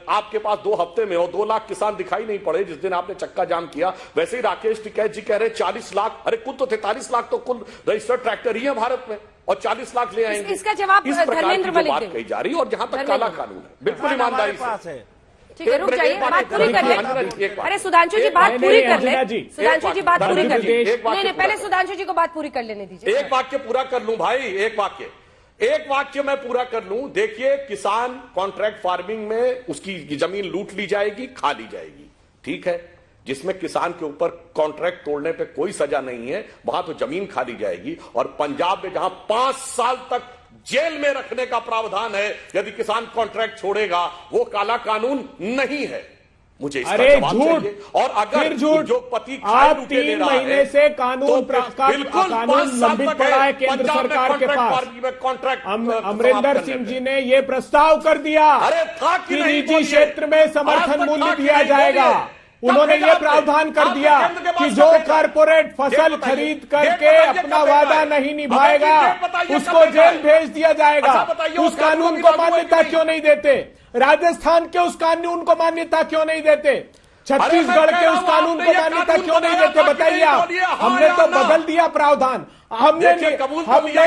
आपके पास 2 हफ्ते में, और 2 लाख किसान दिखाई नहीं पड़े जिस दिन आपने चक्का जाम किया, वैसे ही राकेश टिकैत जी कह रहे 40 लाख, अरे कुल तो 43 लाख तो कुल रजिस्टर्ड ट्रैक्टर ही है भारत में, और 40 लाख ले आएंगे। इसका जवाब इस प्रकार की जो बात कही जा रही है, और जहां तक काला कानून है, बिल्कुल ईमानदारी से। ठीक है, रुक जाइए, बात पूरी कर ले। अरे सुधांशु जी बात पूरी कर ले, सुधांशु जी बात पूरी कर ले। नहीं, पहले सुधांशु जी को बात पूरी कर लेने दीजिए। एक वाक्य पूरा कर लूं भाई, एक वाक्य मैं पूरा कर लूं। देखिए किसान कॉन्ट्रैक्ट फार्मिंग में उसकी जमीन लूट ली जाएगी, खा ली जाएगी, ठीक है। जिसमें किसान के ऊपर कॉन्ट्रैक्ट तोड़ने पे कोई सजा नहीं है, वहां तो जमीन खा ली जाएगी। और पंजाब में जहां 5 साल तक जेल में रखने का प्रावधान है यदि किसान कॉन्ट्रैक्ट छोड़ेगा, वो काला कानून नहीं है। मुझे इसका जवाब चाहिए। और अगर जो पति आप 3 महीने से कानून लंबित पड़ा है केंद्र सरकार के पास, कॉन्ट्रैक्ट अमरिंदर सिंह जी ने ये प्रस्ताव कर दिया कि निजी क्षेत्र में समर्थन मूल्य दिया जाएगा। उन्होंने ये प्रावधान कर दिया कि जो कारपोरेट फसल खरीद करके अपना वादा नहीं निभाएगा उसको जेल भेज दिया जाएगा। उस कानून को मान्यता क्यों नहीं देते? राजस्थान के उस कानून को मान्यता क्यों नहीं देते? छत्तीसगढ़ के उस कानून को मान्यता क्यों नहीं देते बताइए आप? हमने तो बदल दिया प्रावधान। हमने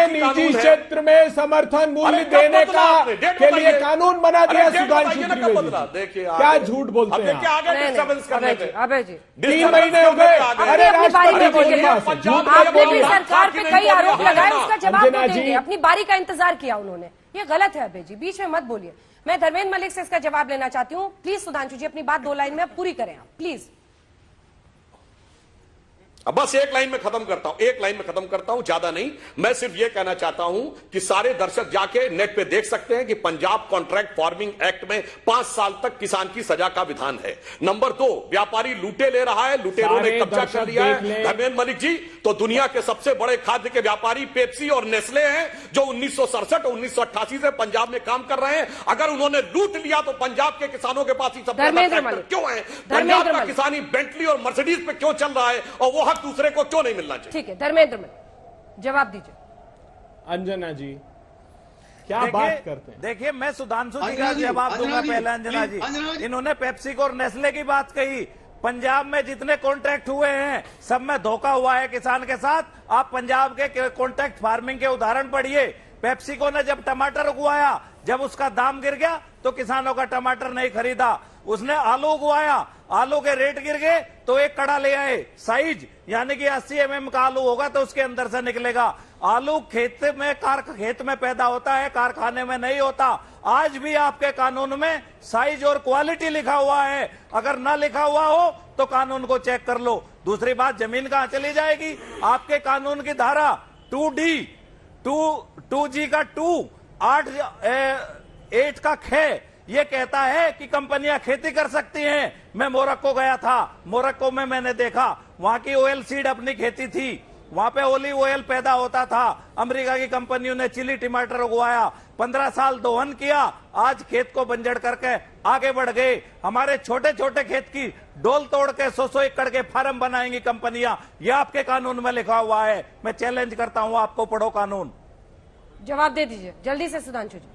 निजी क्षेत्र में समर्थन मूल्य देने का के लिए कानून बना दिया। सुधांशु त्रिवेदी क्या झूठ बोलते हैं? अबे जी 3 महीने हो गए। अरे राष्ट्रपति के पास आपने भी सरकार पे कई आरोप लगाए, उसका जवाब नहीं देंगे। अपनी बारी का इंतजार किया उन्होंने, ये गलत है। अबे जी बीच में मत बोलिए। मैं धर्मेंद्र मलिक से इसका जवाब लेना चाहती हूँ। प्लीज सुधांशु जी अपनी बात 2 लाइन में पूरी करें आप प्लीज। अब बस एक लाइन में खत्म करता हूं, ज्यादा नहीं। मैं सिर्फ यह कहना चाहता हूं कि सारे दर्शक जाके नेट पे देख सकते हैं कि पंजाब कॉन्ट्रैक्ट फार्मिंग एक्ट में 5 साल तक किसान की सजा का विधान है। नंबर 2, व्यापारी लूटे ले रहा है, लुटेरों ने कब्जा कर लिया है। धर्मेंद्र मलिक जी, तो दुनिया के सबसे बड़े खाद्य के व्यापारी पेप्सी और नेस्ले हैं, जो 1967 और 1988 से पंजाब में काम कर रहे हैं। अगर उन्होंने लूट लिया तो पंजाब के किसानों के पास ही सबसे बड़ा ट्रैक्टर क्यों है? पंजाब का किसानी बेंटली और मर्सिडीज पे क्यों चल रहा है और वो दूसरे को क्यों नहीं मिलना चाहिए? ठीक है धर्मेंद्र में जवाब दीजिए। अंजना जी क्या बात करते हैं? देखिए मैं सुधांशु जी का जवाब दूंगा पहले। अंजना जी, इन्होंने पेप्सी और नेस्ले की बात कही। पंजाब में जितने कॉन्ट्रैक्ट हुए हैं सब में धोखा हुआ है किसान के साथ। आप पंजाब के कॉन्ट्रैक्ट फार्मिंग के उदाहरण पढ़िए। पेप्सिको ने जब टमाटर उगवाया, जब उसका दाम गिर गया तो किसानों का टमाटर नहीं खरीदा। उसने आलू उगवाया, आलू के रेट गिर गए तो एक कड़ा ले आए साइज, यानी कि 80 mm का आलू होगा तो उसके अंदर से निकलेगा। आलू खेत में पैदा होता है, कारखाने में नहीं होता। आज भी आपके कानून में साइज और क्वालिटी लिखा हुआ है। अगर ना लिखा हुआ हो तो कानून को चेक कर लो। दूसरी बात, जमीन कहां चली जाएगी? आपके कानून की धारा 2D 2G का 2 8 का ख ये कहता है कि कंपनियां खेती कर सकती हैं। मैं मोरक्को गया था, मोरक्को में मैंने देखा वहां की ऑयल सीड अपनी खेती थी, वहां पे ओलिव ऑयल पैदा होता था। अमेरिका की कंपनियों ने चिली टमाटर उगवाया, 15 साल दोहन किया, आज खेत को बंजर करके आगे बढ़ गए। हमारे छोटे छोटे खेत की डोल तोड़ के 100 एकड़ के फार्म बनाएंगी कंपनियां। ये आपके कानून में लिखा हुआ है। मैं चैलेंज करता हूं आपको, पढ़ो कानून। जवाब दे दीजिए जल्दी से सुधांशु जी।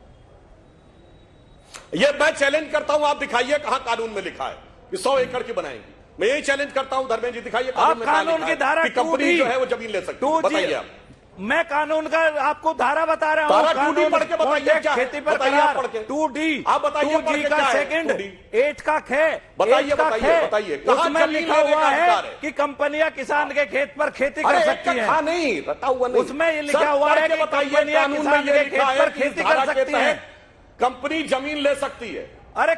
ये मैं चैलेंज करता हूं, आप दिखाइए कहां कानून में लिखा है कि 100 एकड़ की बनाएंगी। मैं यही चैलेंज करता हूं, धर्मेंद्र जी दिखाइए कानून की धारा कंपनी जो है वो जमीन ले सकती है। बताइए आप। मैं कानून का आपको धारा बता रहा हूं। कानून पढ़ के बताइए क्या खेती पर करार 2D आप बताइए 2G का सेकंड 8 का ख बताइए उसमें लिखा हुआ है कि कंपनियां किसान के खेत पर खेती कर सकती हैं। नहीं रटा हुआ नहीं, उसमें ये लिखा हुआ है कि कंपनियां किसान के खेत पर खेती कर सकती हैं। कंपनी जमीन ले सकती है। अरे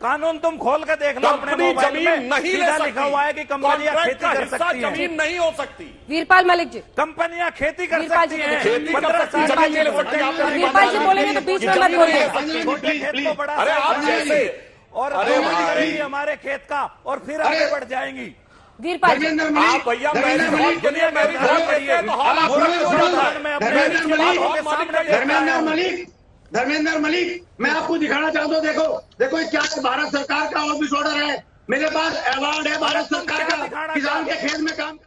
कानून तुम खोल के देख लो अपने मोबाइल में, नहीं सीधा लिखा हुआ है कि कंपनियां खेती कर सकती हैं। जमीन नहीं हो सकती। वीरपाल मलिक जी, कंपनियां खेती कर सकती हैं। 15 साल वीरपाल जी बोलेंगे तो बीच में मत बोलिए। अरे आप जैसे और हमारे खेत का और फिर आगे बढ़ जाएंगी। वीरपाल जी आप भैया धर्मेंद्र मलिक, मैं आपको दिखाना चाहता हूँ। देखो ये क्या है, भारत सरकार का ऑफिस ऑर्डर है। मेरे पास अवार्ड है भारत सरकार का, किसान के खेत में काम।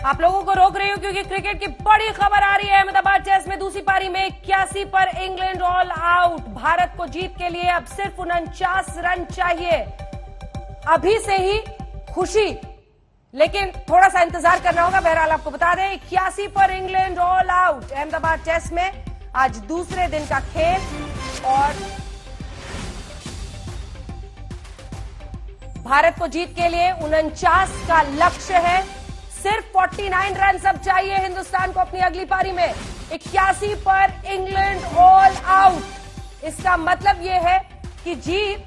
आप लोगों को रोक रही हूं क्योंकि क्रिकेट की बड़ी खबर आ रही है। अहमदाबाद चेस में दूसरी पारी में 81 पर इंग्लैंड ऑल आउट। भारत को जीत के लिए अब सिर्फ 49 रन चाहिए। अभी से ही खुशी, लेकिन थोड़ा सा इंतजार करना होगा। बहरहाल आपको बता दें 81 पर England all out. Ahmedabad chase में आज दूसरे दिन का खेल और भारत को जीत के लिए 49 का लक्ष्य है। सिर्फ 49 रन अब चाहिए हिंदुस्तान को अपनी अगली पारी में। 81 पर इंग्लैंड ऑल आउट। इसका मतलब यह है कि जीत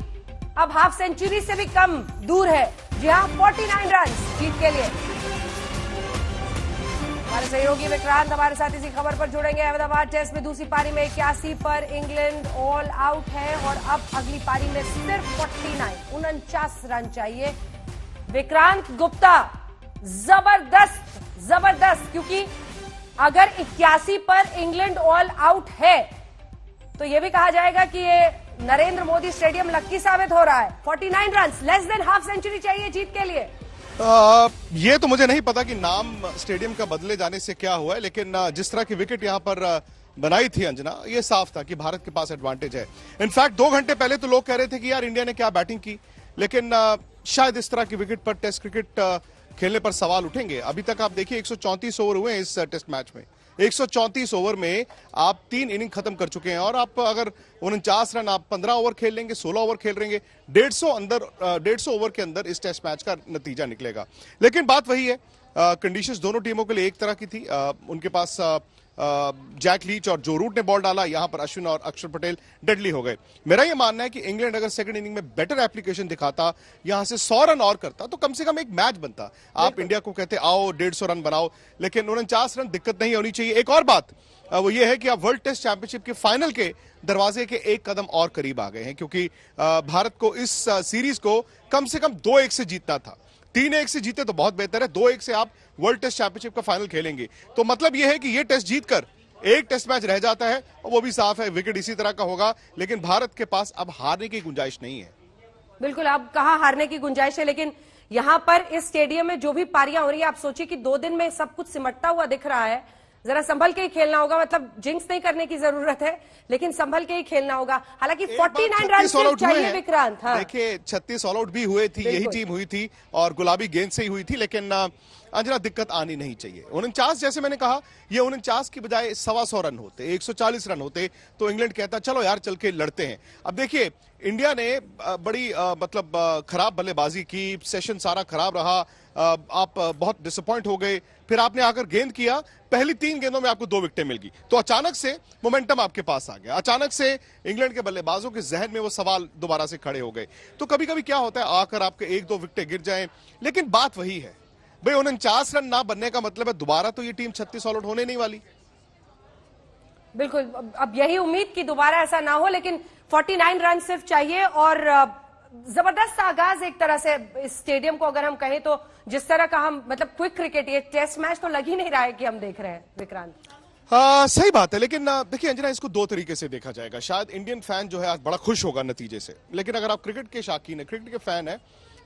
अब हाफ सेंचुरी से भी कम दूर है। जी हां, 49 रन जीत के लिए। हमारे सहयोगी विक्रांत हमारे साथ इसी खबर पर जुड़ेंगे। अहमदाबाद टेस्ट में दूसरी पारी में 81 पर इंग्लैंड ऑल आउट है और अब अगली पारी में सिर्फ 49 रन चाहिए। विक्रांत गुप्ता, जबरदस्त, क्योंकि अगर 81 पर इंग्लैंड ऑल आउट है तो यह भी कहा जाएगा कि ये नरेंद्र मोदी स्टेडियम लक्की साबित हो रहा है। 49 run, less than half century चाहिए जीत के लिए। ये तो मुझे नहीं पता कि नाम स्टेडियम का बदले जाने से क्या हुआ है, लेकिन जिस तरह की विकेट यहां पर बनाई थी अंजना, ये साफ था कि भारत के पास एडवांटेज है। इनफैक्ट 2 घंटे पहले तो लोग कह रहे थे कि यार इंडिया ने क्या बैटिंग की, लेकिन शायद इस तरह की विकेट पर टेस्ट क्रिकेट खेलने पर सवाल उठेंगे। अभी तक आप देखिए 134 ओवर हुए हैं इस टेस्ट मैच में। 134 ओवर में आप 3 इनिंग खत्म कर चुके हैं और आप अगर 49 रन आप 15 ओवर खेल लेंगे, 16 ओवर खेल लेंगे, 150 ओवर के अंदर इस टेस्ट मैच का नतीजा निकलेगा। लेकिन बात वही है, कंडीशंस दोनों टीमों के लिए एक तरह की थी। उनके पास जैक लीच और जो रूट ने बॉल डाला, यहां पर अश्विन और अक्षर पटेल डेडली हो गए। मेरा यह मानना है कि इंग्लैंड अगर सेकंड इनिंग में बेटर एप्लीकेशन दिखाता, यहां से 100 रन और करता, तो कम से कम एक मैच बनता। आप इंडिया को कहते आओ 150 रन बनाओ, लेकिन 49 रन दिक्कत नहीं होनी चाहिए। एक और बात वो ये है कि आप वर्ल्ड टेस्ट चैंपियनशिप के फाइनल के दरवाजे के एक कदम और करीब आ गए हैं, क्योंकि भारत को इस सीरीज को कम से कम 2-1 से जीतना था। 3-1 से जीते तो बहुत बेहतर है, 2-1 से आप वर्ल्ड टेस्ट चैंपियनशिप का फाइनल खेलेंगे। तो मतलब यह है कि यह टेस्ट जीतकर एक टेस्ट मैच रह जाता है, और वो भी साफ है विकेट इसी तरह का होगा, लेकिन भारत के पास अब हारने की गुंजाइश नहीं है। बिल्कुल, अब कहां हारने की गुंजाइश है, लेकिन यहां पर इस स्टेडियम में जो भी पारियां हो रही है, आप सोचिए कि 2 दिन में सब कुछ सिमटता हुआ दिख रहा है। जरा संभल के ही खेलना होगा, मतलब जिंक्स नहीं करने की जरूरत है, लेकिन संभल के ही खेलना होगा। हालांकि 49 रन चाहिए विक्रांत। हाँ। देखिए 36 ऑल आउट भी हुए थी, यही टीम हुई थी और गुलाबी गेंद से ही हुई थी, लेकिन अंजना दिक्कत आनी नहीं चाहिए। 49, जैसे मैंने कहा, ये 49 की बजाय 125 रन होते, 140 रन होते, तो इंग्लैंड कहता चलो यार चल के लड़ते हैं। अब देखिए इंडिया ने बड़ी खराब बल्लेबाजी की, सेशन सारा खराब रहा, आप बहुत डिसअपॉइंट हो गए, फिर आपने आकर गेंद किया, पहली 3 गेंदों में आपको 2 विकेटें मिल गई, तो अचानक से मोमेंटम आपके पास आ गया। अचानक से इंग्लैंड के बल्लेबाजों के जहन में वो सवाल दोबारा से खड़े हो गए। तो कभी कभी क्या होता है, आकर आपके 1-2 विकेटें गिर जाएं, लेकिन बात वही है भाई, 49 रन ना बनने का मतलब है दोबारा तो ये टीम 36 ऑल आउट होने नहीं वाली। बिल्कुल, अब यही उम्मीद कि दोबारा ऐसा ना हो, लेकिन 49 रन सिर्फ चाहिए और जबरदस्त आगाज एक तरह से इस स्टेडियम को अगर हम कहें तो, जिस तरह का हम मतलब क्विक क्रिकेट, ये टेस्ट मैच तो लग ही नहीं रहा है कि हम देख रहे हैं विक्रांत। सही बात है, लेकिन देखिए अंजना, इसको 2 तरीके से देखा जाएगा। शायद इंडियन फैन जो है आज बड़ा खुश होगा नतीजे से, लेकिन अगर आप क्रिकेट के शौकीन है, क्रिकेट के फैन है,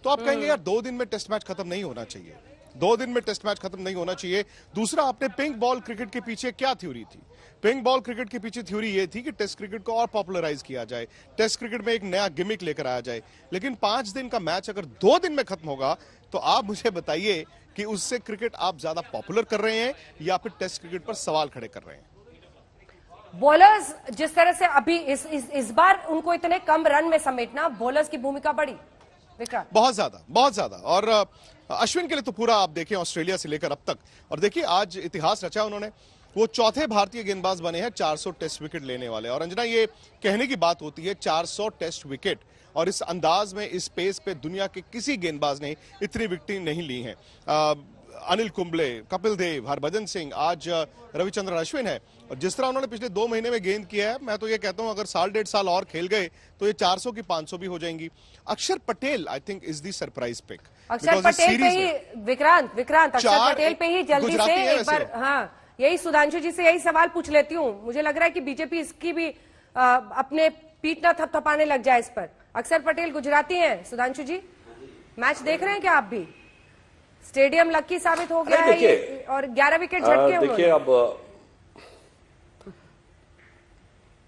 तो आप कहेंगे यार 2 दिन में टेस्ट मैच खत्म नहीं होना चाहिए, 2 दिन में टेस्ट मैच खत्म नहीं होना चाहिए। दूसरा, आपने पिंक बॉल क्रिकेट के पीछे क्या थ्योरी थी? पिंक बॉल क्रिकेट के पीछे थ्योरी ये थी कि टेस्ट क्रिकेट को और पॉपुलराइज किया जाए, टेस्ट क्रिकेट में एक नया गिमिक लेकर आया जाए। लेकिन 5 दिन का मैच अगर 2 दिन में खत्म होगा, तो आप मुझे बताइए कि उससे क्रिकेट आप ज्यादा पॉपुलर कर रहे हैं या फिर टेस्ट क्रिकेट पर सवाल खड़े कर रहे हैं? बॉलर्स जिस तरह से अभी इस बार उनको इतने कम रन में समेटना, बॉलर्स की भूमिका बड़ी विक्रांत, बहुत ज्यादा। और अश्विन के लिए तो पूरा आप देखें ऑस्ट्रेलिया से लेकर अब तक, और देखिए आज इतिहास रचा उन्होंने। वो चौथे भारतीय गेंदबाज बने हैं 400 टेस्ट विकेट लेने वाले। और अंजना, ये कहने की बात होती है 400 टेस्ट विकेट, और इस अंदाज में, इस पेस पे दुनिया के किसी गेंदबाज ने इतनी विकेटें नहीं ली हैं। अनिल कुंबले, कपिल देव, हरभजन सिंह, आज रविचंद्रन अश्विन है, और जिस तरह उन्होंने पिछले 2 महीने में गेंद किया है, मैं तो ये कहता हूं अगर 1.5 साल और खेल गए तो ये 400 की 500 भी हो जाएंगी। Akshar Patel I think is the surprise pick. Akshar Patel पे ही विक्रांत अक्षर पटेल पे ही जल्दी से एक बार, हाँ, यही सुधांशु जी से यही सवाल पूछ लेती हूँ। मुझे लग रहा है कि बीजेपी इसकी भी अपने पीठ न थपथपाने लग जाए इस पर। अक्षर पटेल गुजराती हैं, सुधांशु जी मैच देख रहे हैं क्या आप भी? स्टेडियम लकी साबित हो गया है और 11 विकेट झटके उन्होंने। देखिए अब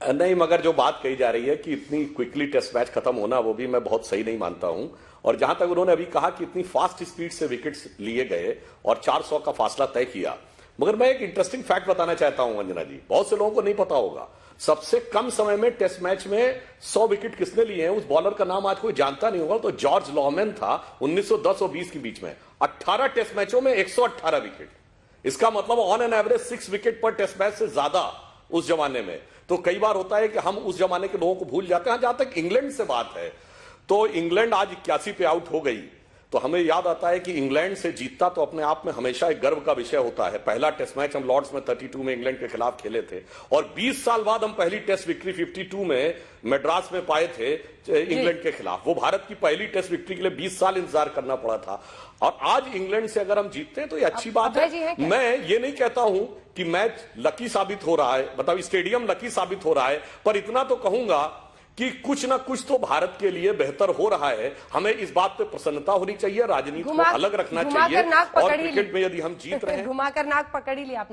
नहीं, मगर जो बात कही जा रही है कि इतनी क्विकली टेस्ट मैच खत्म होना, वो भी मैं बहुत सही नहीं मानता हूं। और जहां तक उन्होंने अभी कहा कि इतनी फास्ट स्पीड से विकेट्स लिए गए और 400 का फासला तय किया, मगर मैं एक इंटरेस्टिंग फैक्ट बताना चाहता हूं अंजना जी, बहुत से लोगों को नहीं पता होगा। सबसे कम समय में टेस्ट मैच में 100 विकेट किसने लिए हैं, उस बॉलर का नाम आज कोई जानता नहीं होगा, तो जॉर्ज लॉहमैन था 1910 और 20 के बीच में। 18 टेस्ट मैचों में 118 विकेट, इसका मतलब ऑन एन एवरेज 6 विकेट पर टेस्ट मैच से ज्यादा उस जमाने में। तो कई बार होता है कि हम उस जमाने के लोगों को भूल जाते हैं। जहां तक इंग्लैंड से बात है, तो इंग्लैंड आज 81 पे आउट हो गई, तो हमें याद आता है कि इंग्लैंड से जीतता तो अपने आप में हमेशा एक गर्व का विषय होता है। पहला टेस्ट मैच हम लॉर्ड्स में 32 में इंग्लैंड के खिलाफ खेले थे, और 20 साल बाद हम पहली टेस्ट विक्ट्री 52 में मद्रास में पाए थे इंग्लैंड के खिलाफ। वो भारत की पहली टेस्ट विक्ट्री के लिए 20 साल इंतजार करना पड़ा था, और आज इंग्लैंड से अगर हम जीतते हैं तो ये अच्छी बात है। मैं ये नहीं कहता हूं कि मैच लकी साबित हो रहा है, मतलब स्टेडियम लकी साबित हो रहा है, पर इतना तो कहूंगा कि कुछ ना कुछ तो भारत के लिए बेहतर हो रहा है। हमें इस बात पे प्रसन्नता होनी चाहिए, राजनीति को अलग रखना चाहिए, और क्रिकेट में यदि हम जीत रहे हैं। घुमाकर नाक पकड़ ही लिया आपने।